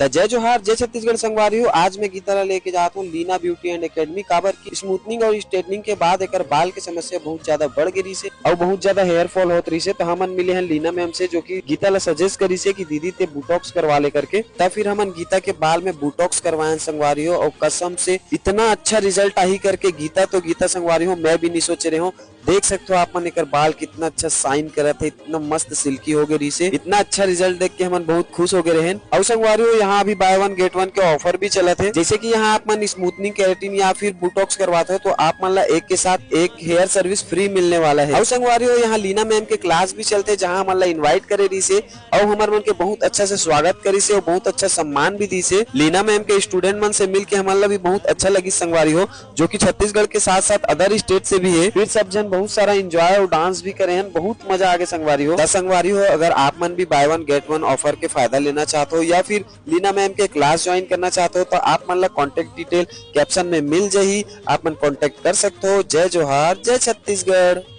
तो जय जोहार जय छत्तीसगढ़ संगवारी हो। आज मैं गीता ला लेके जाता हूँ लीना ब्यूटी एंड एकेडमी काबर की स्मूथनिंग और स्ट्रेटनिंग के बाद एक बाल के समस्या बहुत ज्यादा बढ़ गई से और बहुत ज्यादा हेयर फॉल होत रही से। तो हमन मिले हैं लीना मैम से, जो कि गीता ला सजेस्ट करी से कि दीदी ते बुटॉक्स करवा ले करके। तब फिर हमन गीता के बाल में बुटॉक्स करवाए संगवारी हो और कसम से इतना अच्छा रिजल्ट आई करके गीता संगवारी हो मैं भी नहीं सोच रहे हो। देख सकते हो आप मन एक बाल कितना अच्छा साइन करा थे, इतना मस्त सिल्की हो गई से। इतना अच्छा रिजल्ट देख के हम बहुत खुश हो गए रहे। और संगवारी हो यहाँ अभी बाय वन गेट वन के ऑफर भी चला थे, जैसे कि यहाँ आप मन स्मूथनिंग केराटिन या फिर बुटॉक्स करवाते हो तो आप मन ला एक के साथ एक हेयर सर्विस फ्री मिलने वाला है। और संगवारी हो यहाँ लीना मैम के क्लास भी चलते जहाँ हमन ला इन्वाइट करे रही से और हमारे मन के बहुत अच्छा से स्वागत करी से और बहुत अच्छा सम्मान भी दी से। लीना मैम के स्टूडेंट मन से मिल के हमन ला भी बहुत अच्छा लगी संगवारी हो, जो की छत्तीसगढ़ के साथ साथ अदर स्टेट से भी है। फिर सब जन बहुत सारा एंजॉय और डांस भी करे हैं, बहुत मजा आ गया संगवारी हो। संगवारी हो अगर आप मन भी by one get one offer के फायदा लेना चाहते हो या फिर लीना मैम के क्लास ज्वाइन करना चाहते हो तो आप मन ला कॉन्टेक्ट डिटेल कैप्शन में मिल जाही, आप मन कॉन्टेक्ट कर सकते हो। जय जोहार जय छत्तीसगढ़।